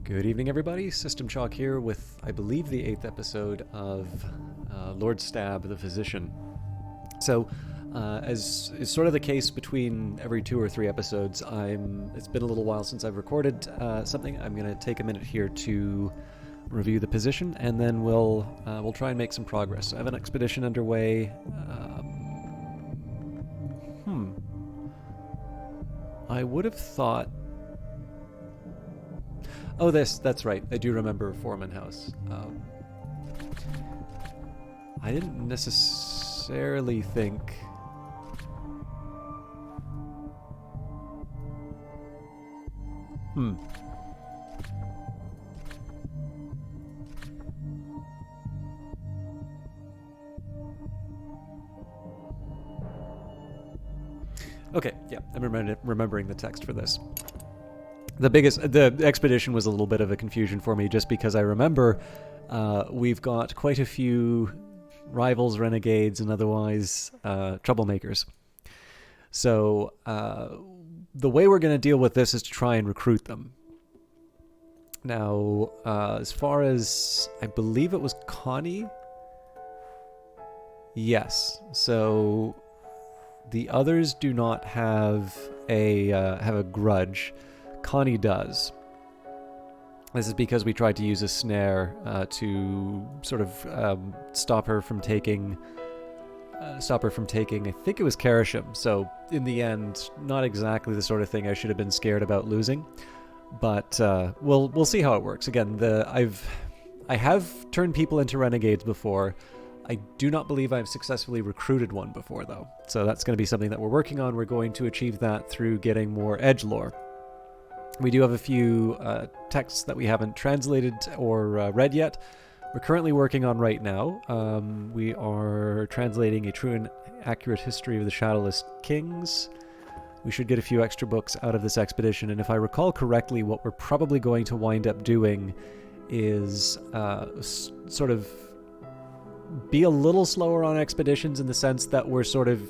Good evening, everybody. System Chalk here with, I believe, the 8th episode of Lord Stabbe, the Physician. So, as is sort of the case between every 2 or 3 episodes, it's been a little while since I've recorded something. I'm going to take a minute here to review the position, and then we'll try and make some progress. So I have an expedition underway. I would have thought... Oh, that's right. I do remember Foreman House. I didn't necessarily think... Okay, yeah, I'm remembering the text for this. The expedition was a little bit of a confusion for me just because I remember we've got quite a few rivals, renegades, and otherwise troublemakers. So the way we're going to deal with this is to try and recruit them. Now, as far as I believe it was Connie. Yes. So the others do not have a grudge. Connie does. This is because we tried to use a snare to sort of stop her from taking, I think it was Karashim. So in the end, not exactly the sort of thing I should have been scared about losing, but we'll see how it works. Again, I have turned people into renegades before. I do not believe I've successfully recruited one before, though. So that's going to be something that we're working on. We're going to achieve that through getting more edgelore. We do have a few texts that we haven't translated or read yet. We're currently working on right now. We are translating a true and accurate history of the Shadowless Kings. We should get a few extra books out of this expedition, and if I recall correctly, what we're probably going to wind up doing is sort of be a little slower on expeditions in the sense that we're sort of...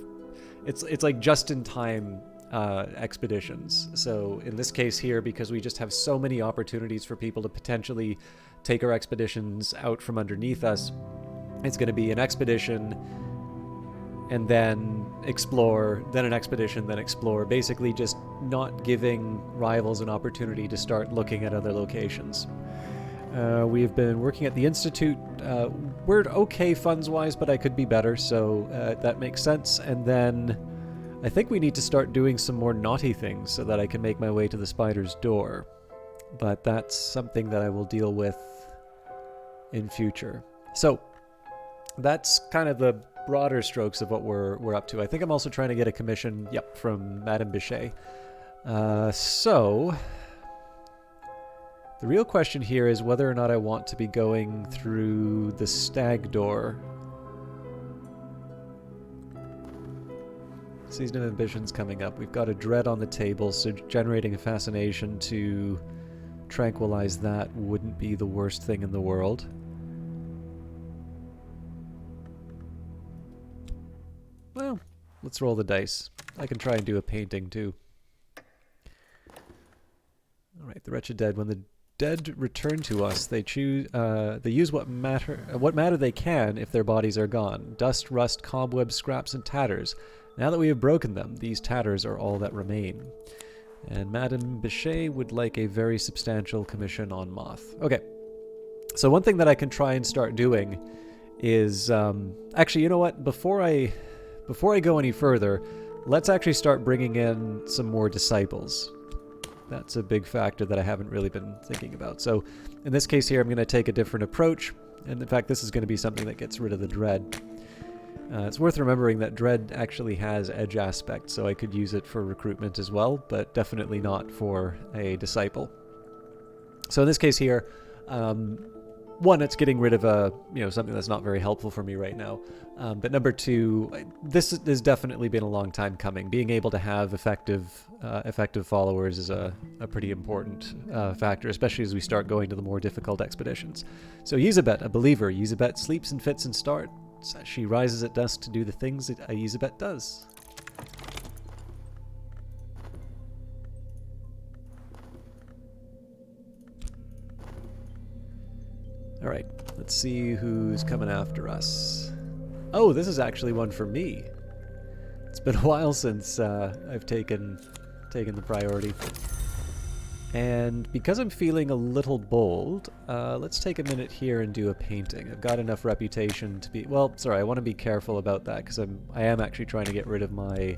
It's like just-in-time expeditions. So in this case here, because we just have so many opportunities for people to potentially take our expeditions out from underneath us, it's going to be an expedition and then explore, then an expedition, then explore, basically just not giving rivals an opportunity to start looking at other locations. We've been working at the Institute. We're okay funds-wise, but I could be better, so that makes sense. And then I think we need to start doing some more naughty things so that I can make my way to the spider's door. But that's something that I will deal with in future. So that's kind of the broader strokes of what we're up to. I think I'm also trying to get a commission, from Madame Bichet. So the real question here is whether or not I want to be going through the stag door. Season of Ambitions coming up. We've got a dread on the table, so generating a fascination to tranquilize that wouldn't be the worst thing in the world. Well, let's roll the dice. I can try and do a painting too. Alright, the wretched dead. When the dead return to us, they use what matter they can if their bodies are gone. Dust, rust, cobwebs, scraps, and tatters. Now that we have broken them, these tatters are all that remain. And Madame Bichet would like a very substantial commission on Moth. Okay. So one thing that I can try and start doing is... actually, you know what? Before I go any further, let's actually start bringing in some more disciples. That's a big factor that I haven't really been thinking about. So in this case here, I'm going to take a different approach. And in fact, this is going to be something that gets rid of the dread. It's worth remembering that dread actually has edge aspect, so I could use it for recruitment as well, but definitely not for a disciple. So in this case here, one, it's getting rid of something that's not very helpful for me right now. But number two, this has definitely been a long time coming. Being able to have effective followers is a pretty important factor, especially as we start going to the more difficult expeditions. So Yzabet, a believer. Yzabet sleeps and fits and starts. She rises at dusk to do the things that a Yzabet does. Alright, let's see who's coming after us. Oh, this is actually one for me. It's been a while since I've taken the priority. And because I'm feeling a little bold, let's take a minute here and do a painting. I've got enough reputation to be... Well, sorry, I want to be careful about that because I am actually trying to get rid of my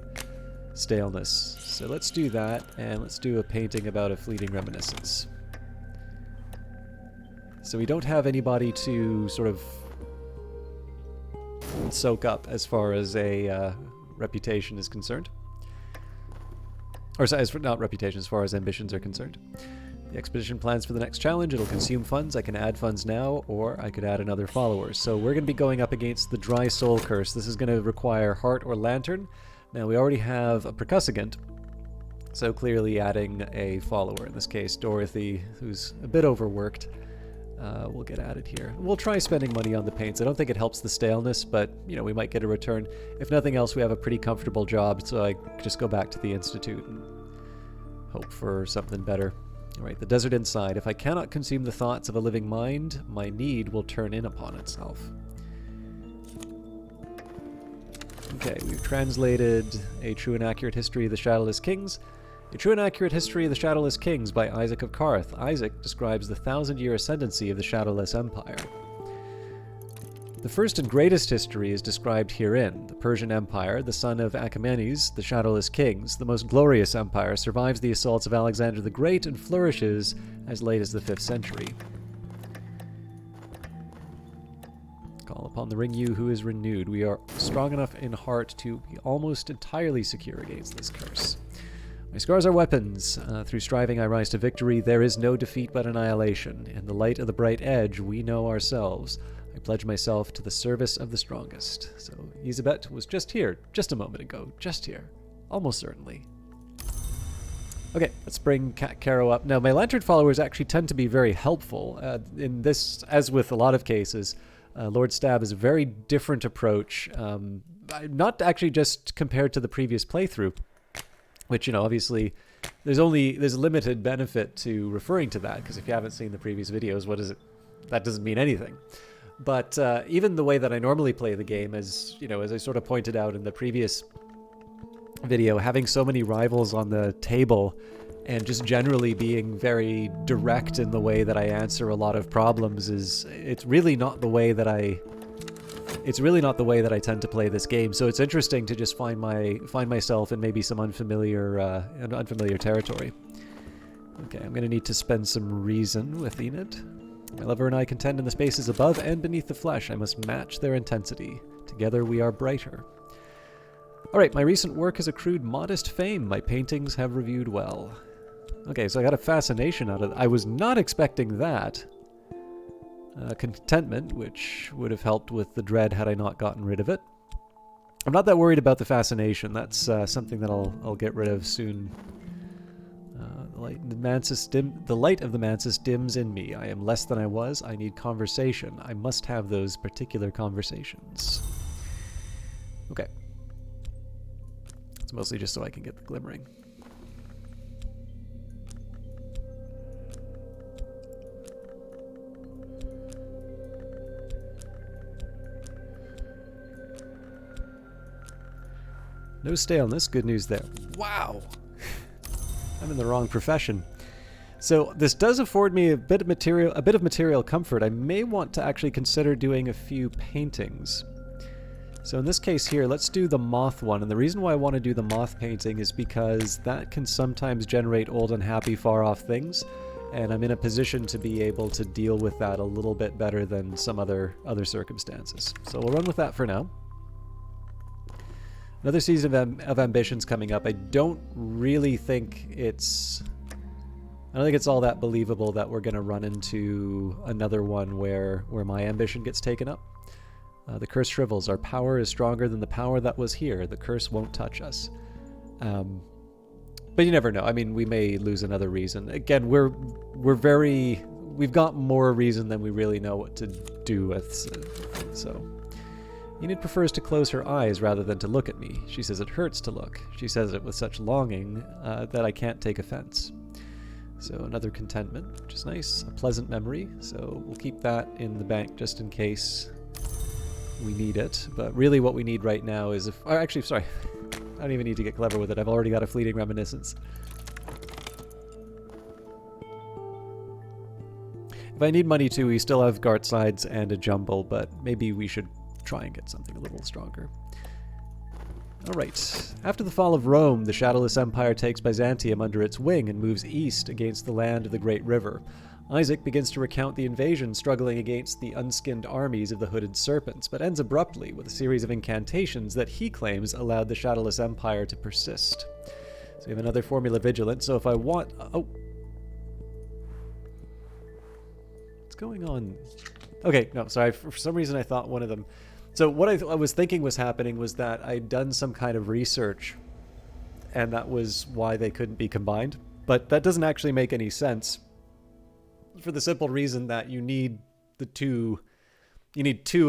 staleness. So let's do that, and let's do a painting about a fleeting reminiscence. So we don't have anybody to sort of soak up as far as a reputation is concerned. Or as for not reputation, as far as ambitions are concerned. The expedition plans for the next challenge. It'll consume funds. I can add funds now, or I could add another follower. So we're going to be going up against the Dry Soul Curse. This is going to require Heart or Lantern. Now we already have a Percussagant, so clearly adding a follower. In this case, Dorothy, who's a bit overworked, will get added here. We'll try spending money on the paints. I don't think it helps the staleness, but you know, we might get a return. If nothing else, we have a pretty comfortable job, so I just go back to the Institute and hope for something better. Alright, the desert inside. If I cannot consume the thoughts of a living mind, my need will turn in upon itself. Okay, we've translated A True and Accurate History of the Shadowless Kings. A True and Accurate History of the Shadowless Kings by Isaac of Karth. Isaac describes the 1,000-year ascendancy of the Shadowless Empire. The first and greatest history is described herein. The Persian Empire, the son of Achaemenes, the Shadowless Kings, the most glorious empire, survives the assaults of Alexander the Great and flourishes as late as the 5th century. Call upon the ring you who is renewed. We are strong enough in heart to be almost entirely secure against this curse. My scars are weapons. Through striving I rise to victory. There is no defeat but annihilation. In the light of the bright edge, we know ourselves. I pledge myself to the service of the strongest. So, Elizabeth was just here, just a moment ago. Just here. Almost certainly. Okay, let's bring Caro up. Now, my Lantern followers actually tend to be very helpful. In this, as with a lot of cases, Lord Stabbe is a very different approach. Not actually just compared to the previous playthrough, which, you know, obviously there's limited benefit to referring to that, because if you haven't seen the previous videos, what is it? That doesn't mean anything. But even the way that I normally play the game, as you know, as I sort of pointed out in the previous video, having so many rivals on the table and just generally being very direct in the way that I answer a lot of problems it's really not the way that I tend to play this game. So it's interesting to just find myself in maybe some unfamiliar territory. Okay, I'm going to need to spend some reason with Enid. My lover and I contend in the spaces above and beneath the flesh. I must match their intensity. Together we are brighter. Alright, my recent work has accrued modest fame. My paintings have reviewed well. Okay, so I got a fascination out of it. I was not expecting that. Contentment, which would have helped with the dread had I not gotten rid of it. I'm not that worried about the fascination. That's something that I'll get rid of soon. The light of the Mantis dims in me. I am less than I was. I need conversation. I must have those particular conversations. Okay. It's mostly just so I can get the glimmering. No staleness. Good news there. Wow! I'm in the wrong profession. So this does afford me a bit of material comfort. I may want to actually consider doing a few paintings. So in this case here, let's do the moth one. And the reason why I want to do the moth painting is because that can sometimes generate old and happy far off things. And I'm in a position to be able to deal with that a little bit better than some other circumstances. So we'll run with that for now. Another season of ambitions coming up. I don't think it's all that believable that we're going to run into another one where my ambition gets taken up. The curse shrivels. Our power is stronger than the power that was here. The curse won't touch us. But you never know. I mean, we may lose another reason. Again, we've got more reason than we really know what to do with. So. Enid prefers to close her eyes rather than to look at me. She says it hurts to look. She says it with such longing that I can't take offense. So another contentment, which is nice. A pleasant memory. So we'll keep that in the bank just in case we need it. But really what we need right now is... actually, sorry. I don't even need to get clever with it. I've already got a fleeting reminiscence. If I need money too, we still have Gartsides and a jumble, but maybe we should try and get something a little stronger. Alright. After the fall of Rome, the Shadowless Empire takes Byzantium under its wing and moves east against the land of the Great River. Isaac begins to recount the invasion struggling against the unskinned armies of the Hooded Serpents, but ends abruptly with a series of incantations that he claims allowed the Shadowless Empire to persist. So we have another Formula Vigilant, so if I want... Oh! What's going on? Okay, no, sorry, for some reason I thought one of them... So what I was thinking was happening was that I'd done some kind of research, and that was why they couldn't be combined. But that doesn't actually make any sense, for the simple reason that you need two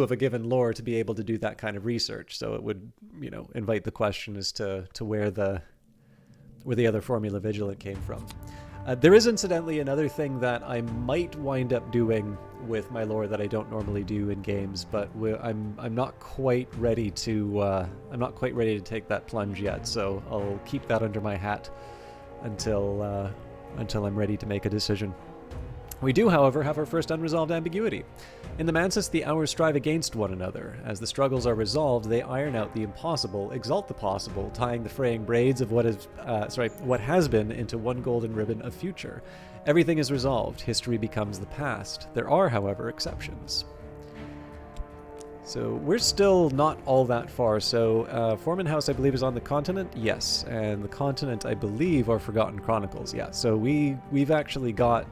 of a given lore to be able to do that kind of research. So it would, invite the question as to where the other Formula Vigilant came from. There is incidentally another thing that I might wind up doing with my lore that I don't normally do in games, but I'm not quite ready to take that plunge yet. So I'll keep that under my hat until I'm ready to make a decision. We do, however, have our first unresolved ambiguity. In the Mansis, the hours strive against one another. As the struggles are resolved, they iron out the impossible, exalt the possible, tying the fraying braids of what has been into one golden ribbon of future. Everything is resolved. History becomes the past. There are, however, exceptions. So we're still not all that far. So Foreman House, I believe, is on the continent. Yes, and the continent, I believe, are Forgotten Chronicles. Yeah. So we've actually got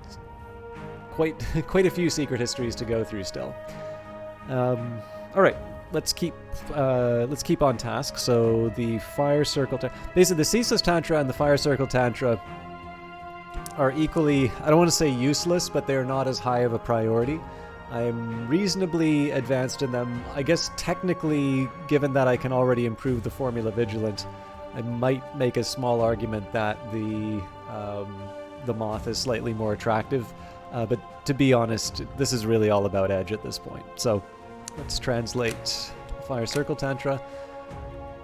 quite a few secret histories to go through still. All right, let's keep on task. So the Fire Circle, basically the Ceaseless Tantra and the Fire Circle Tantra are equally, I don't want to say useless, but they're not as high of a priority. I'm reasonably advanced in them. I guess technically, given that I can already improve the Formula Vigilant, I might make a small argument that the Moth is slightly more attractive. But to be honest, this is really all about edge at this point. So let's translate Fire Circle Tantra.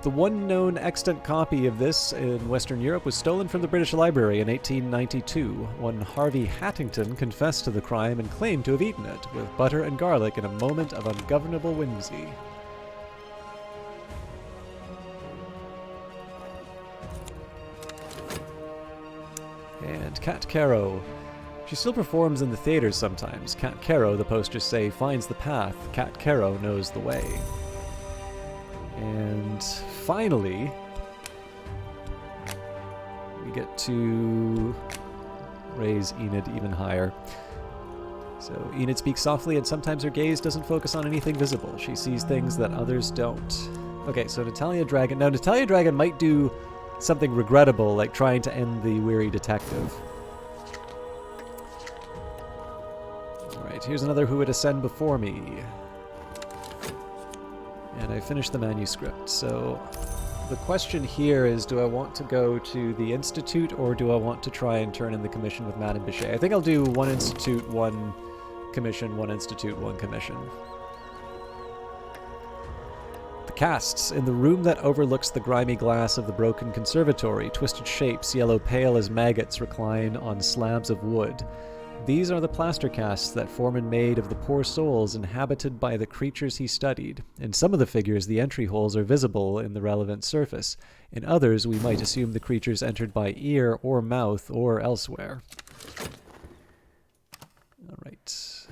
The one known extant copy of this in Western Europe was stolen from the British Library in 1892. One Harvey Hattington confessed to the crime and claimed to have eaten it, with butter and garlic in a moment of ungovernable whimsy. And Cat Caro. She still performs in the theaters sometimes. Cat Caro, the posters say, finds the path. Cat Caro knows the way. And finally, we get to raise Enid even higher. So Enid speaks softly, and sometimes her gaze doesn't focus on anything visible. She sees things that others don't. Okay, so Natalia Dragon. Now, Natalia Dragon might do something regrettable, like trying to end the weary detective. Alright, here's another Who Would Ascend Before Me. And I finished the manuscript, so the question here is, do I want to go to the Institute, or do I want to try and turn in the commission with Madame Bichet? I think I'll do one Institute, one commission, one Institute, one commission. The casts. In the room that overlooks the grimy glass of the broken conservatory, twisted shapes, yellow pale as maggots, recline on slabs of wood. These are the plaster casts that Foreman made of the poor souls inhabited by the creatures he studied. In some of the figures, the entry holes are visible in the relevant surface. In others, we might assume the creatures entered by ear or mouth or elsewhere. Alright.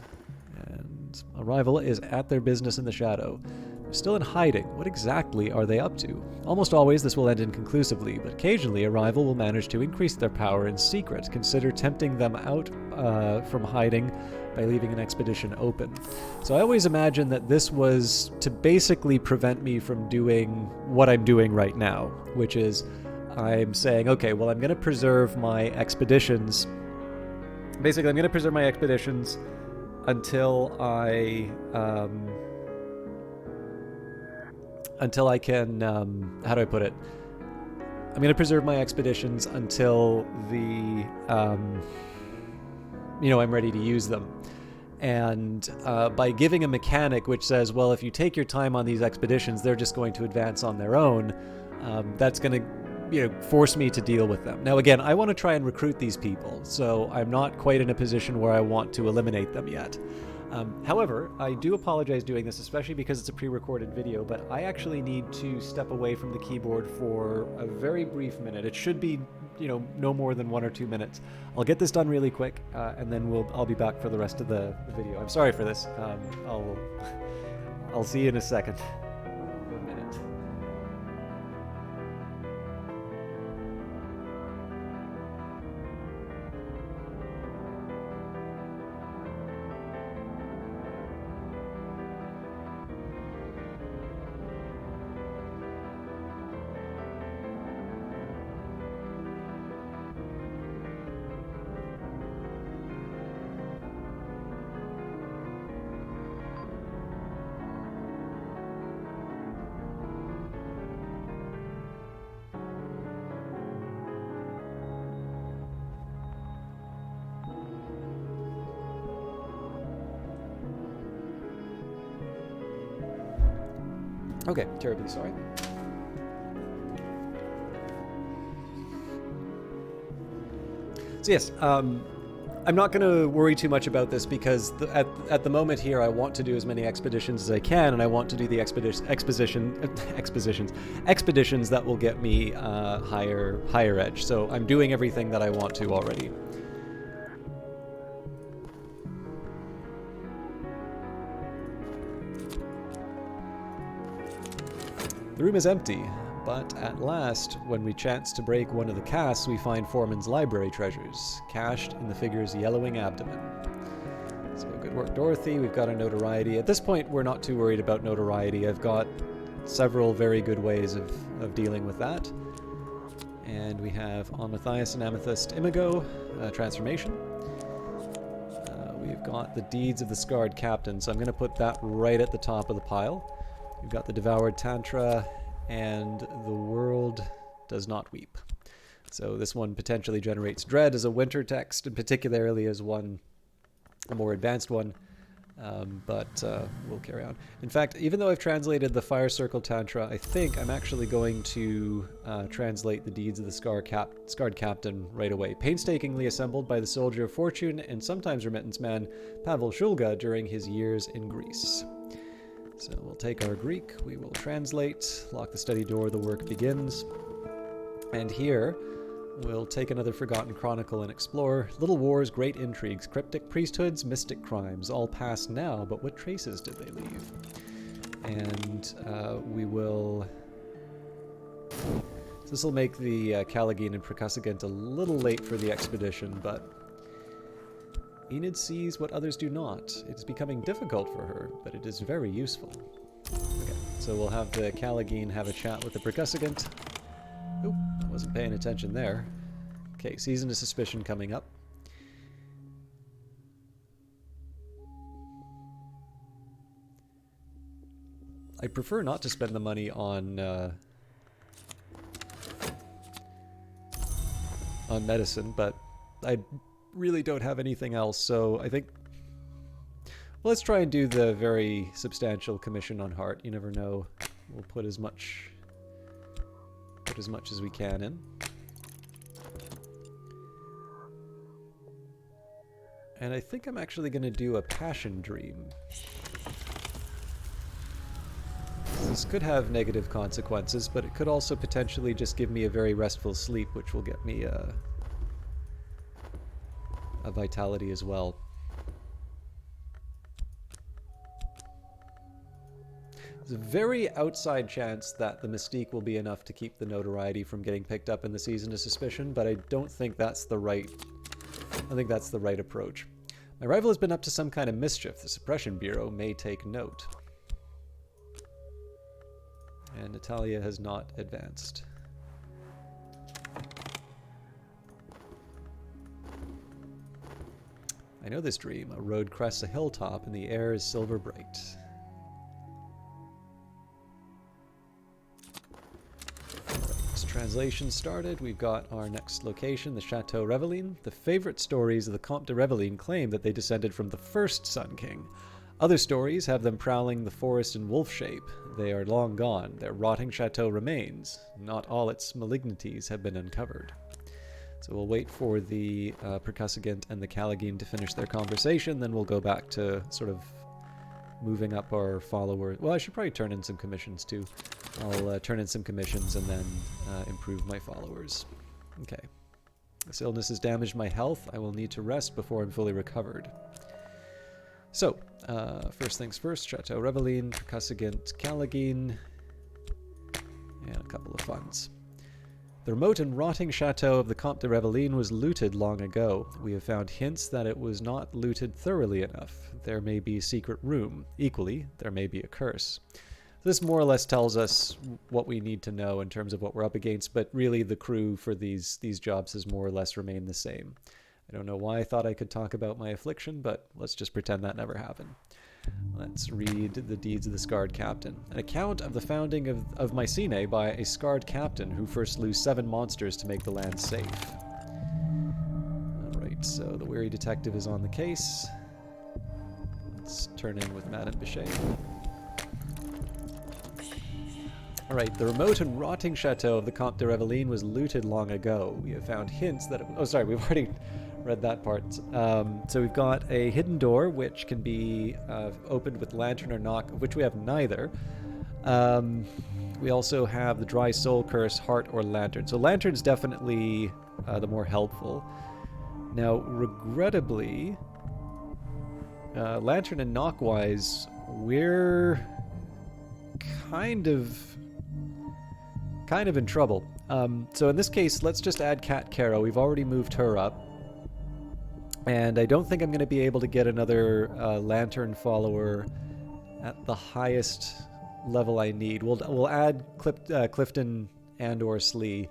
And Arrival is at their business in the shadow. They're still in hiding. What exactly are they up to? Almost always this will end inconclusively, but occasionally Arrival will manage to increase their power in secret. Consider tempting them out from hiding by leaving an expedition open. So I always imagine that this was to basically prevent me from doing what I'm doing right now, which is I'm saying, okay, well, I'm going to preserve my expeditions. Basically, I'm going to preserve my expeditions until I can, how do I put it? I'm going to preserve my expeditions until the, I'm ready to use them. And by giving a mechanic which says, well, if you take your time on these expeditions, they're just going to advance on their own, that's going to force me to deal with them. Now, again, I want to try and recruit these people, so I'm not quite in a position where I want to eliminate them yet. However, I do apologize doing this, especially because it's a pre-recorded video, but I actually need to step away from the keyboard for a very brief minute. It should be, no more than 1 or 2 minutes. I'll get this done really quick, and then I'll be back for the rest of the video. I'm sorry for this. I'll see you in a second. Okay, terribly sorry. So yes, I'm not going to worry too much about this because at the moment here I want to do as many expeditions as I can, and I want to do the expeditions that will get me higher edge. So I'm doing everything that I want to already. The room is empty, but at last, when we chance to break one of the casks, we find Foreman's library treasures, cached in the figure's yellowing abdomen. So good work, Dorothy. We've got a notoriety. At this point, we're not too worried about notoriety. I've got several very good ways of dealing with that. And we have on Matthias and Amethyst Imago, transformation. We've got the Deeds of the Scarred Captain, so I'm going to put that right at the top of the pile. We've got the Devoured Tantra, and the World Does Not Weep. So this one potentially generates dread as a winter text, and particularly as a more advanced one, but we'll carry on. In fact, even though I've translated the Fire Circle Tantra, I think I'm actually going to translate the Deeds of the Scarred Captain right away. Painstakingly assembled by the Soldier of Fortune and sometimes remittance man Pavel Shulga during his years in Greece. So we'll take our Greek, we will translate, lock the study door, the work begins. And here, we'll take another forgotten chronicle and explore. Little wars, great intrigues, cryptic priesthoods, mystic crimes, all past now, but what traces did they leave? And we will... So this will make the Callagine and Percussagant a little late for the expedition, but... Enid sees what others do not. It is becoming difficult for her, but it is very useful. Okay, so we'll have the Callagine have a chat with the Percussagant. Oop, I wasn't paying attention there. Okay, Season of Suspicion coming up. I prefer not to spend the money on medicine, but I really don't have anything else, so I think let's try and do the very substantial commission on heart. You never know. We'll put as much as we can in. And I think I'm actually going to do a passion dream. This could have negative consequences, but it could also potentially just give me a very restful sleep, which will get me a vitality as well. There's a very outside chance that the mystique will be enough to keep the notoriety from getting picked up in the Season of Suspicion, but I don't think that's the right... I think that's the right approach. My rival has been up to some kind of mischief. The Suppression Bureau may take note. And Natalia has not advanced. I know this dream. A road crests a hilltop and the air is silver bright. Alright, let's translation started. We've got our next location, the Chateau Reveling. The favorite stories of the Comte de Reveling claim that they descended from the first Sun King. Other stories have them prowling the forest in wolf shape. They are long gone. Their rotting chateau remains. Not all its malignities have been uncovered. So we'll wait for the Percussagant and the Callagine to finish their conversation, then we'll go back to sort of moving up our followers. Well, I should probably turn in some commissions too. I'll turn in some commissions and then improve my followers. Okay. This illness has damaged my health. I will need to rest before I'm fully recovered. So, first things first, Chateau Reveling, Percussagant, Callagine, and a couple of funds. The remote and rotting chateau of the Comte de Reveling was looted long ago. We have found hints that it was not looted thoroughly enough. There may be a secret room. Equally, there may be a curse. This more or less tells us what we need to know in terms of what we're up against, but really the crew for these jobs has more or less remained the same. I don't know why I thought I could talk about my affliction, but let's just pretend that never happened. Let's read the deeds of the Scarred Captain. An account of the founding of Mycenae by a Scarred Captain who first slew 7 monsters to make the land safe. Alright, so the weary detective is on the case. Let's turn in with Madame Bichet. Alright, the remote and rotting chateau of the Comte de Reveling was looted long ago. We have found hints that... Oh, sorry, we've already read that part. So we've got a hidden door, which can be opened with lantern or knock, of which we have neither. We also have the dry soul curse, heart, or lantern. So lantern's definitely the more helpful. Now, regrettably, lantern and knock-wise, we're kind of in trouble. So in this case, let's just add Cat Caro. We've already moved her up. And I don't think I'm going to be able to get another lantern follower at the highest level I need. We'll add Clifton and or Slee.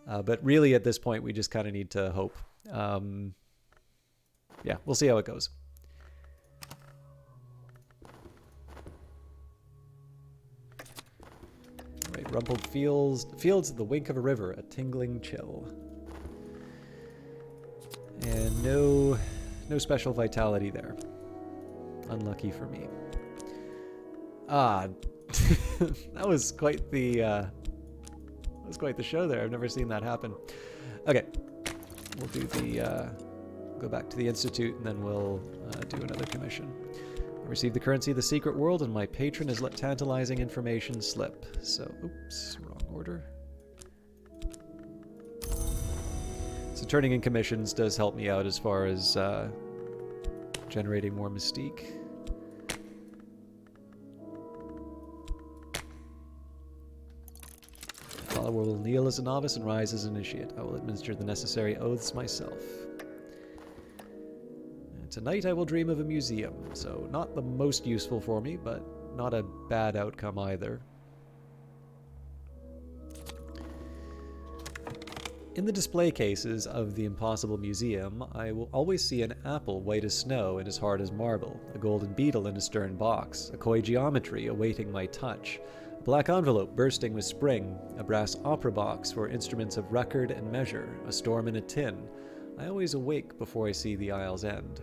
But really at this point, we just kind of need to hope. Yeah, we'll see how it goes. Right, rumpled fields at the wink of a river, a tingling chill. And no special vitality there. Unlucky for me. Ah, that was quite the show there. I've never seen that happen. Okay, we'll do the go back to the Institute and then we'll do another commission. I received the currency of the secret world and my patron has let tantalizing information slip. So, oops, wrong order. So turning in commissions does help me out as far as generating more mystique. Follower will kneel as a novice and rise as an initiate. I will administer the necessary oaths myself. And tonight I will dream of a museum, so not the most useful for me, but not a bad outcome either. In the display cases of the Impossible Museum, I will always see an apple white as snow and as hard as marble, a golden beetle in a stern box, a koi geometry awaiting my touch, a black envelope bursting with spring, a brass opera box for instruments of record and measure, a storm in a tin. I always awake before I see the Isle's End.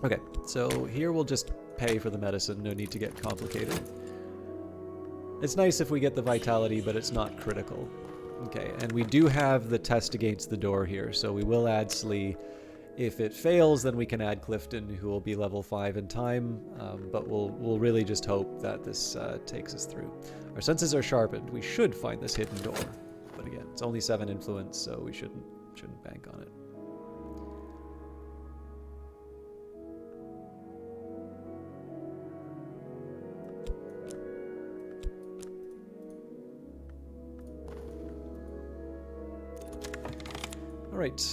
Okay, so here we'll just pay for the medicine, no need to get complicated. It's nice if we get the vitality, but it's not critical. Okay, and we do have the test against the door here, so we will add Slee. If it fails, then we can add Clifton, who will be level 5 in time, but we'll really just hope that this takes us through. Our senses are sharpened. We should find this hidden door, but again, it's only 7 influence, so we shouldn't bank on it. Alright,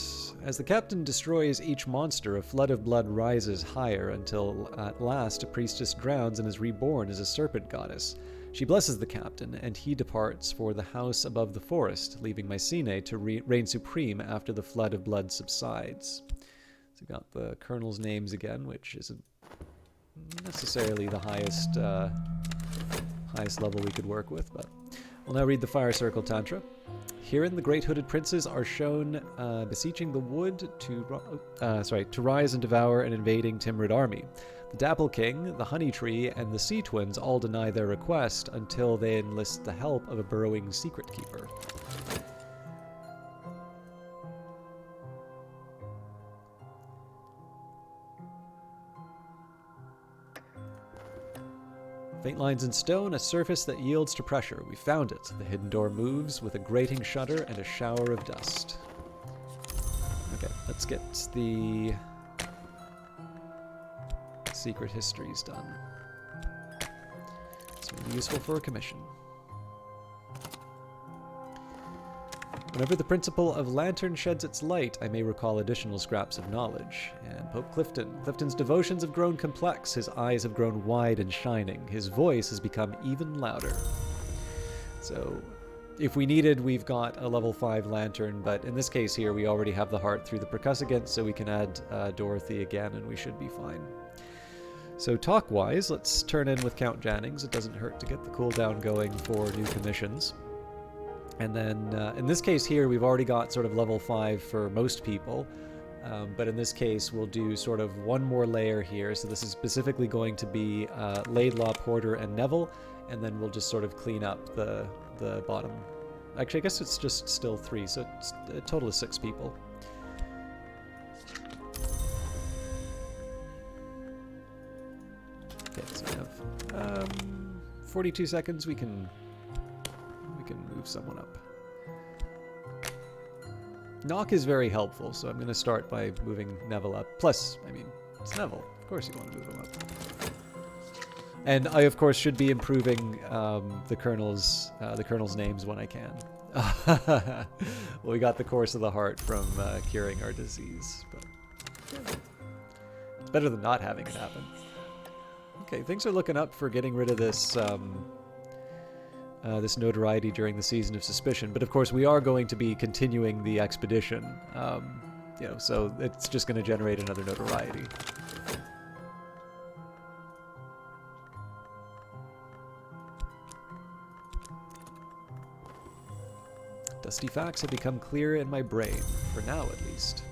as the captain destroys each monster, a flood of blood rises higher until at last a priestess drowns and is reborn as a serpent goddess. She blesses the captain, and he departs for the house above the forest, leaving Mycenae to reign supreme after the flood of blood subsides. So we got the colonel's names again, which isn't necessarily the highest level we could work with, but We'll now read the Fire Circle Tantra. Herein the great hooded princes are shown beseeching the wood to rise and devour an invading Timrid army. The Dapple King, the Honey Tree, and the Sea Twins all deny their request until they enlist the help of a burrowing secret keeper. Faint lines in stone, a surface that yields to pressure. We found it. The hidden door moves with a grating shudder and a shower of dust. Okay, let's get the secret histories done. It's really useful for a commission. Whenever the principle of lantern sheds its light, I may recall additional scraps of knowledge. And Pope Clifton. Clifton's devotions have grown complex. His eyes have grown wide and shining. His voice has become even louder. So, if we needed, we've got a level 5 lantern, but in this case here, we already have the heart through the percussagant, so we can add Dorothy again, and we should be fine. So talk-wise, let's turn in with Count Jannings. It doesn't hurt to get the cooldown going for new commissions. And then, in this case here, we've already got sort of level 5 for most people. But in this case, we'll do sort of one more layer here. So this is specifically going to be Laidlaw, Porter, and Neville. And then we'll just sort of clean up the bottom. Actually, I guess it's just still 3, so it's a total of 6 people. Okay, so we have 42 seconds. We can move someone up. Knock is very helpful, so I'm going to start by moving Neville up. Plus, I mean, it's Neville. Of course you want to move him up. And I, of course, should be improving the colonel's names when I can. Well, we got the Course of the Heart from curing our disease, but yeah. It's better than not having it happen. Okay, things are looking up for getting rid of this this notoriety during the Season of Suspicion, but of course we are going to be continuing the expedition, so it's just going to generate another notoriety. Dusty facts have become clear in my brain, for now at least.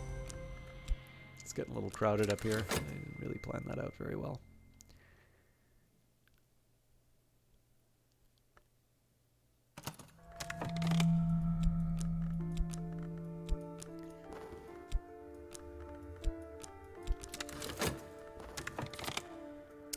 It's getting a little crowded up here. I didn't really plan that out very well.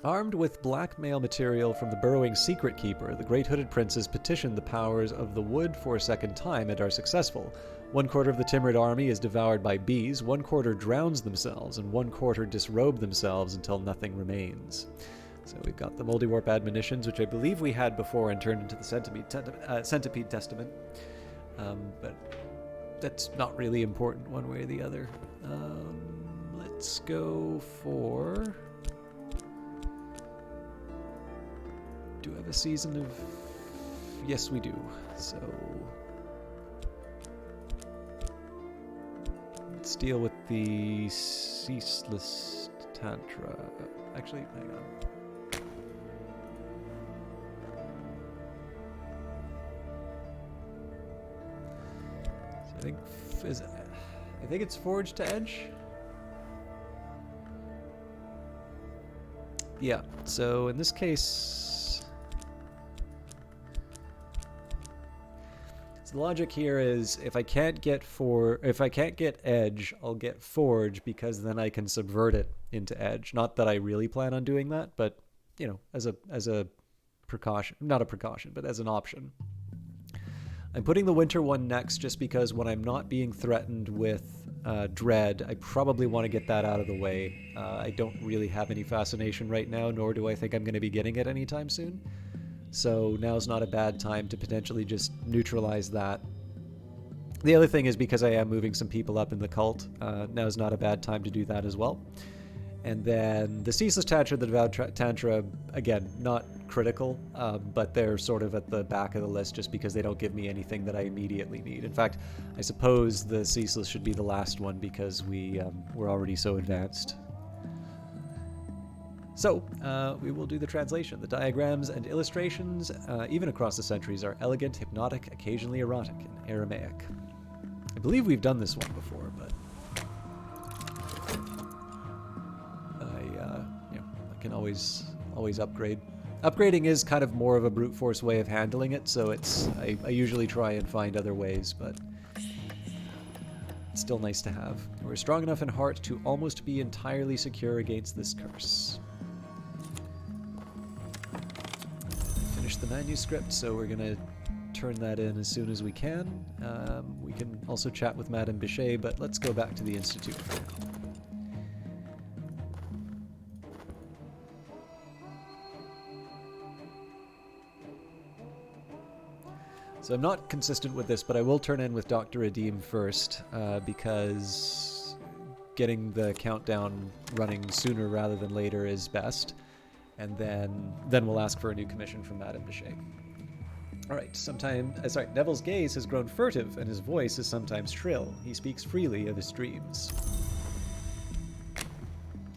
Armed with blackmail material from the burrowing secret keeper, the Great Hooded Princes petition the powers of the wood for a second time and are successful. 1/4 of the Timrid army is devoured by bees, 1/4 drowns themselves, and 1/4 disrobe themselves until nothing remains. So we've got the Moldy Warp admonitions, which I believe we had before and turned into the Centipede Testament. But that's not really important one way or the other. Let's go for... Do we have a season of... Yes, we do. So... Let's deal with the Ceaseless Tantra. Actually, hang on. So I think it's Forged to Edge. Yeah, so in this case... So the logic here is if I can't get Edge, I'll get Forge because then I can subvert it into Edge. Not that I really plan on doing that, but you know, as a precaution, not a precaution, but as an option. I'm putting the winter one next just because when I'm not being threatened with dread, I probably want to get that out of the way. I don't really have any fascination right now, nor do I think I'm going to be getting it anytime soon. So now's not a bad time to potentially just neutralize that. The other thing is because I am moving some people up in the cult, now's not a bad time to do that as well. And then the Ceaseless Tantra, the Devout Tantra, again, not critical, but they're sort of at the back of the list just because they don't give me anything that I immediately need. In fact, I suppose the Ceaseless should be the last one because we're already so advanced. So, we will do the translation. The diagrams and illustrations, even across the centuries, are elegant, hypnotic, occasionally erotic, in Aramaic. I believe we've done this one before, but I can always upgrade. Upgrading is kind of more of a brute force way of handling it, so I usually try and find other ways, but it's still nice to have. We're strong enough in heart to almost be entirely secure against this curse. Finish the manuscript, so we're going to turn that in as soon as we can. We can also chat with Madame Bichet, but let's go back to the Institute for now. So I'm not consistent with this, but I will turn in with Dr. Adim first, because getting the countdown running sooner rather than later is best. And then we'll ask for a new commission from Madame Bichet. All right, Neville's gaze has grown furtive, and his voice is sometimes shrill. He speaks freely of his dreams.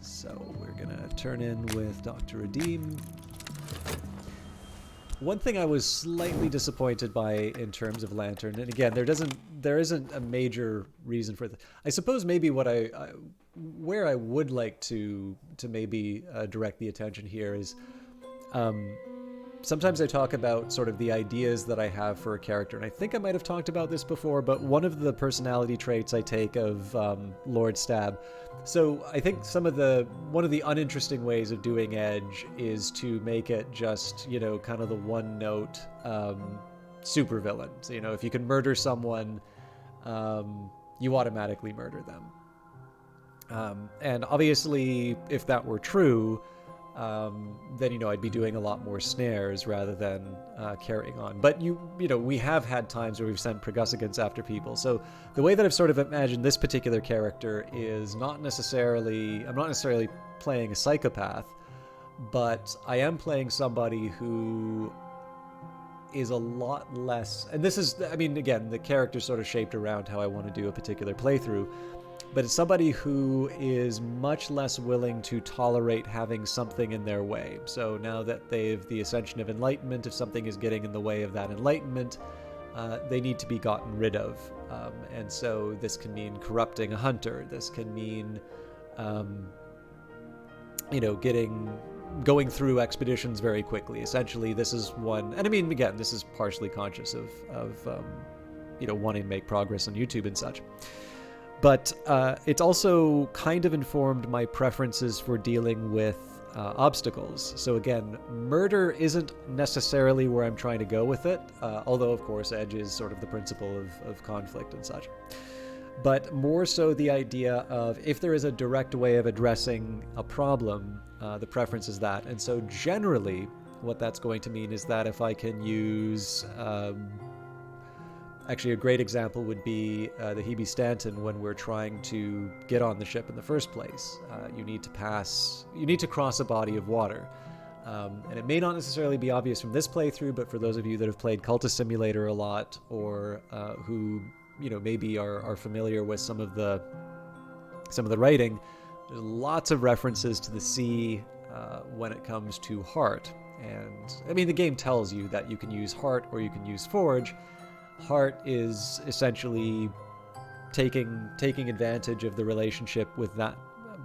So we're gonna turn in with Dr. Adim. One thing I was slightly disappointed by in terms of Lantern, and again, there isn't a major reason for this. I suppose maybe where I would like to maybe direct the attention here is, sometimes I talk about sort of the ideas that I have for a character, and I think I might have talked about this before, but one of the personality traits I take of Lord Stabbe. So I think one of the uninteresting ways of doing Edge is to make it just, kind of the one-note supervillain. So, if you can murder someone, you automatically murder them. And obviously, if that were true, then I'd be doing a lot more snares rather than carrying on. But we have had times where we've sent Progusigants after people. So the way that I've sort of imagined this particular character is I'm not necessarily playing a psychopath, but I am playing somebody who is a lot less. And this is, again, the character's sort of shaped around how I want to do a particular playthrough. But it's somebody who is much less willing to tolerate having something in their way. So now that they've the ascension of enlightenment, if something is getting in the way of that enlightenment, they need to be gotten rid of. And so this can mean corrupting a hunter. This can mean, going through expeditions very quickly. Essentially, this is one, and again, this is partially conscious of wanting to make progress on YouTube and such. But it's also kind of informed my preferences for dealing with obstacles. So again, murder isn't necessarily where I'm trying to go with it, although of course Edge is sort of the principle of conflict and such. But more so the idea of if there is a direct way of addressing a problem, the preference is that. And so generally what that's going to mean is that if I can use... Actually, a great example would be the Hebe Stanton when we're trying to get on the ship in the first place. You need to cross a body of water. And it may not necessarily be obvious from this playthrough, but for those of you that have played Cultist Simulator a lot, or who maybe are familiar with some of the writing, there's lots of references to the sea when it comes to heart. And the game tells you that you can use heart or you can use forge. Heart is essentially taking advantage of the relationship with that,